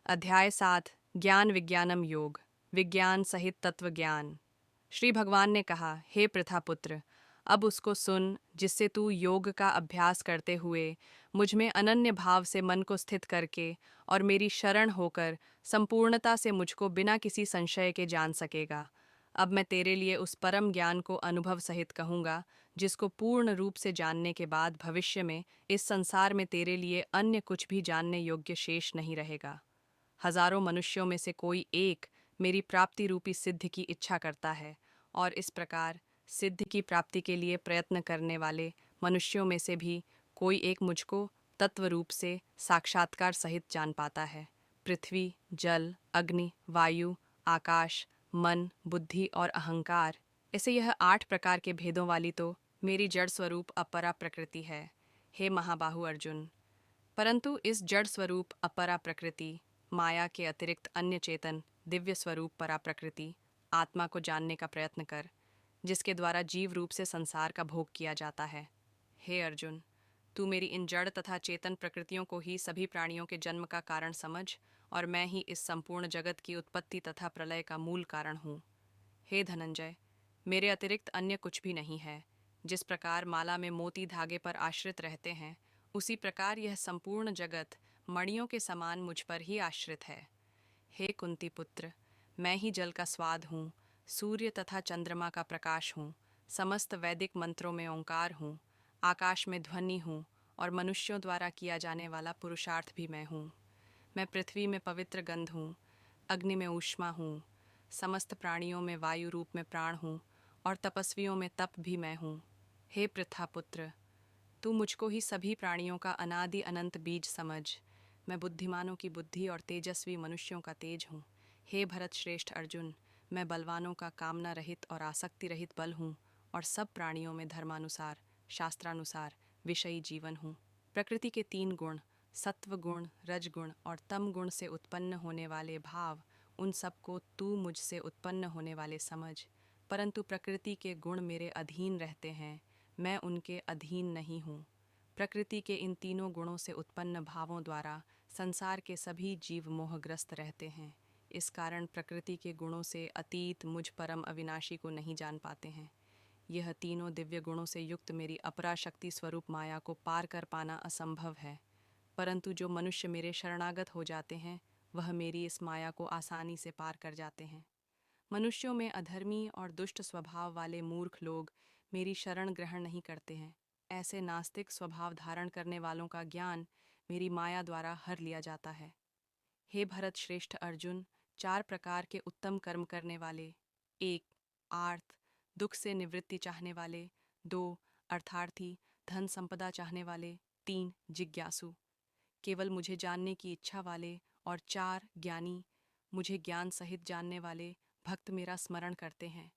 अध्याय 7 ज्ञान विज्ञानम योग विज्ञान सहित तत्व ज्ञान। श्री भगवान ने कहा, हे पृथापुत्र, अब उसको सुन जिससे तू योग का अभ्यास करते हुए मुझ में अनन्य भाव से मन को स्थित करके और मेरी शरण होकर संपूर्णता से मुझको बिना किसी संशय के जान सकेगा। अब मैं तेरे लिए उस परम ज्ञान को अनुभव सहित कहूँगा जिसको पूर्ण रूप से जानने के बाद भविष्य में इस संसार में तेरे लिए अन्य कुछ भी जानने योग्य शेष नहीं रहेगा। हजारों मनुष्यों में से कोई एक मेरी प्राप्ति रूपी सिद्धि की इच्छा करता है और इस प्रकार सिद्धि की प्राप्ति के लिए प्रयत्न करने वाले मनुष्यों में से भी कोई एक मुझको तत्व रूप से साक्षात्कार सहित जान पाता है। पृथ्वी, जल, अग्नि, वायु, आकाश, मन, बुद्धि और अहंकार, ऐसे यह 8 प्रकार के भेदों वाली तो मेरी जड़ स्वरूप अपरा प्रकृति है, हे महाबाहु अर्जुन। परंतु इस जड़ स्वरूप अपरा प्रकृति, माया के अतिरिक्त अन्य चेतन दिव्य स्वरूप परा प्रकृति आत्मा को जानने का प्रयत्न कर, जिसके द्वारा जीव रूप से संसार का भोग किया जाता है। हे अर्जुन, तू मेरी इन जड़ तथा चेतन प्रकृतियों को ही सभी प्राणियों के जन्म का कारण समझ, और मैं ही इस संपूर्ण जगत की उत्पत्ति तथा प्रलय का मूल कारण हूँ। हे धनंजय, मेरे अतिरिक्त अन्य कुछ भी नहीं है। जिस प्रकार माला में मोती धागे पर आश्रित रहते हैं, उसी प्रकार यह संपूर्ण जगत मणियों के समान मुझ पर ही आश्रित है। हे कुंती पुत्र, मैं ही जल का स्वाद हूँ, सूर्य तथा चंद्रमा का प्रकाश हूँ, समस्त वैदिक मंत्रों में ओंकार हूँ, आकाश में ध्वनि हूँ और मनुष्यों द्वारा किया जाने वाला पुरुषार्थ भी मैं हूँ। मैं पृथ्वी में पवित्र गंध हूँ, अग्नि में ऊष्मा हूँ, समस्त प्राणियों में वायु रूप में प्राण हूँ और तपस्वियों में तप भी मैं हूँ। हे पृथापुत्र, तू मुझको ही सभी प्राणियों का अनादि अनंत बीज समझ। मैं बुद्धिमानों की बुद्धि और तेजस्वी मनुष्यों का तेज हूँ। हे भरत श्रेष्ठ अर्जुन, मैं बलवानों का कामना रहित और आसक्ति रहित बल हूँ और सब प्राणियों में धर्मानुसार, शास्त्रानुसार विषयी जीवन हूँ। प्रकृति के 3 गुण, सत्व गुण, रजगुण और तम गुण से उत्पन्न होने वाले भाव, उन सबको तू मुझसे उत्पन्न होने वाले समझ। परंतु प्रकृति के गुण मेरे अधीन रहते हैं, मैं उनके अधीन नहीं हूँ। प्रकृति के इन तीनों गुणों से उत्पन्न भावों द्वारा संसार के सभी जीव मोहग्रस्त रहते हैं। इस कारण प्रकृति के गुणों से अतीत मुझ परम अविनाशी को नहीं जान पाते हैं। यह तीनों दिव्य गुणों से युक्त मेरी अपराशक्ति स्वरूप माया को पार कर पाना असंभव है। परंतु जो मनुष्य मेरे शरणागत हो जाते हैं, वह मेरी इस माया को आसानी से पार कर जाते हैं। मनुष्यों में अधर्मी और दुष्ट स्वभाव वाले मूर्ख लोग मेरी शरण ग्रहण नहीं करते हैं। ऐसे नास्तिक स्वभाव धारण करने वालों का ज्ञान मेरी माया द्वारा हर लिया जाता है। हे भरत श्रेष्ठ अर्जुन, 4 प्रकार के उत्तम कर्म करने वाले, 1 आर्त, दुख से निवृत्ति चाहने वाले, 2 अर्थार्थी, धन संपदा चाहने वाले, 3 जिज्ञासु, केवल मुझे जानने की इच्छा वाले, और 4 ज्ञानी, मुझे ज्ञान सहित जानने वाले भक्त मेरा स्मरण करते हैं।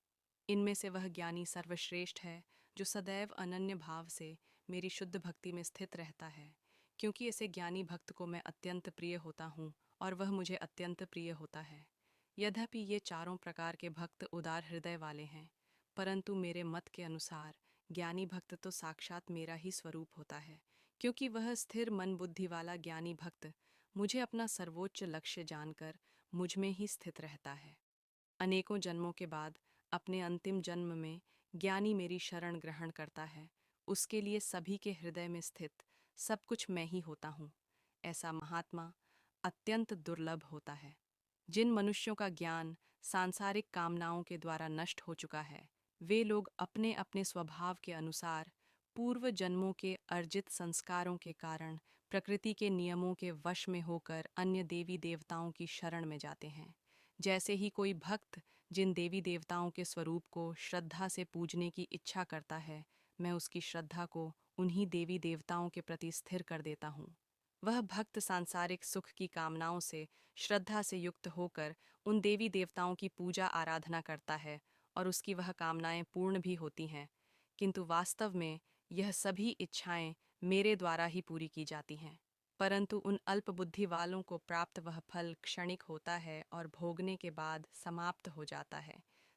इनमें से वह ज्ञानी सर्वश्रेष्ठ है जो सदैव अनन्य भाव से मेरी शुद्ध भक्ति में स्थित रहता है, क्योंकि ऐसे ज्ञानी भक्त को मैं अत्यंत प्रिय होता हूँ और वह मुझे अत्यंत प्रिय होता है। यद्यपि ये चारों प्रकार के भक्त उदार हृदय वाले हैं, परंतु मेरे मत के अनुसार ज्ञानी भक्त तो साक्षात मेरा ही स्वरूप होता है, क्योंकि वह स्थिर मन बुद्धि वाला ज्ञानी भक्त मुझे अपना सर्वोच्च लक्ष्य जानकर मुझ में ही स्थित रहता है। अनेकों जन्मों के बाद अपने अंतिम जन्म में ज्ञानी मेरी शरण ग्रहण करता है, उसके लिए सभी के हृदय में स्थित सब कुछ मैं ही होता हूँ। ऐसा महात्मा अत्यंत दुर्लभ होता है। जिन मनुष्यों का ज्ञान सांसारिक कामनाओं के द्वारा नष्ट हो चुका है, वे लोग अपने अपने स्वभाव के अनुसार पूर्व जन्मों के अर्जित संस्कारों के कारण प्रकृति के नियमों के वश में होकर अन्य देवी देवताओं की शरण में जाते हैं। जैसे ही कोई भक्त जिन देवी देवताओं के स्वरूप को श्रद्धा से पूजने की इच्छा करता है, मैं उसकी श्रद्धा को उन्हीं देवी देवताओं के प्रति स्थिर कर देता हूँ। वह भक्त सांसारिक सुख की कामनाओं से श्रद्धा से युक्त होकर उन देवी देवताओं की पूजा आराधना करता है और उसकी वह कामनाएं पूर्ण भी होती हैं, किंतु वास्तव में यह सभी इच्छाएं मेरे द्वारा ही पूरी की जाती हैं। परंतु उन अल्प बुद्धि वालों को प्राप्त वह फल क्षणिक होता है और भोगने के बाद समाप्त हो जाता है।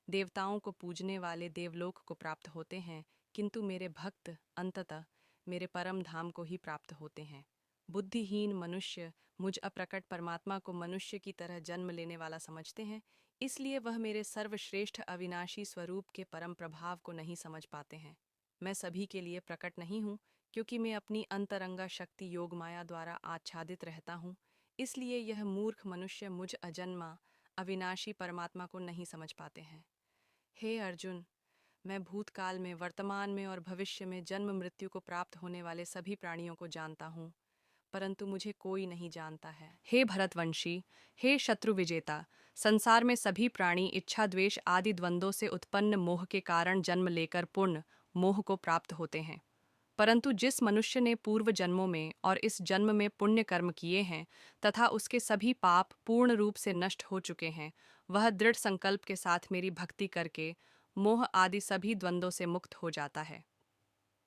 देवताओं को पूजने वाले देवलोक को प्राप्त होते हैं, किंतु मेरे भक्त अंततः मेरे परम धाम को ही प्राप्त होते हैं। बुद्धिहीन मनुष्य मुझ अप्रकट परमात्मा को मनुष्य की तरह जन्म लेने वाला समझते हैं, इसलिए वह मेरे सर्वश्रेष्ठ अविनाशी स्वरूप के परम प्रभाव को नहीं समझ पाते हैं। मैं सभी के लिए प्रकट नहीं हूँ, क्योंकि मैं अपनी अंतरंगा शक्ति योग माया द्वारा आच्छादित रहता हूँ। इसलिए यह मूर्ख मनुष्य मुझ अजन्मा अविनाशी परमात्मा को नहीं समझ पाते हैं। हे अर्जुन, मैं भूतकाल में, वर्तमान में और भविष्य में जन्म मृत्यु को प्राप्त होने वाले सभी प्राणियों को जानता हूँ, परंतु मुझे कोई नहीं जानता है। हे भरतवंशी, हे शत्रु विजेता, संसार में सभी प्राणी इच्छा द्वेष आदि द्वंद्वों से उत्पन्न मोह के कारण जन्म लेकर पूर्ण मोह को प्राप्त होते हैं। परंतु जिस मनुष्य ने पूर्व जन्मों में और इस जन्म में पुण्य कर्म किए हैं तथा उसके सभी पाप पूर्ण रूप से नष्ट हो चुके हैं, वह दृढ़ संकल्प के साथ मेरी भक्ति करके मोह आदि सभी द्वंद्वों से मुक्त हो जाता है।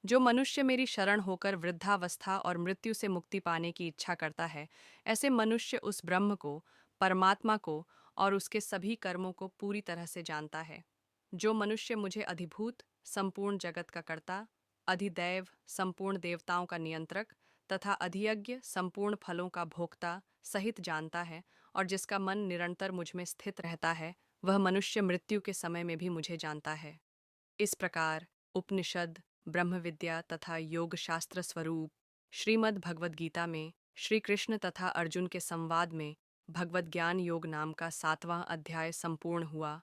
जो मनुष्य मेरी शरण होकर वृद्धावस्था और मृत्यु से मुक्ति पाने की इच्छा करता है, ऐसे मनुष्य उस ब्रह्म को, परमात्मा को और उसके सभी कर्मों को पूरी तरह से जानता है। जो मनुष्य मुझे अधिभूत, संपूर्ण जगत का कर्ता, अधिदैव, संपूर्ण देवताओं का नियंत्रक तथा अधियज्ञ, संपूर्ण फलों का भोक्ता सहित जानता है और जिसका मन निरंतर मुझ में स्थित रहता है, वह मनुष्य मृत्यु के समय में भी मुझे जानता है। इस प्रकार उपनिषद, ब्रह्म विद्या तथा योग शास्त्र स्वरूप श्रीमद् भगवद गीता में श्री कृष्ण तथा अर्जुन के संवाद में भगवद ज्ञान योग नाम का 7वां अध्याय संपूर्ण हुआ।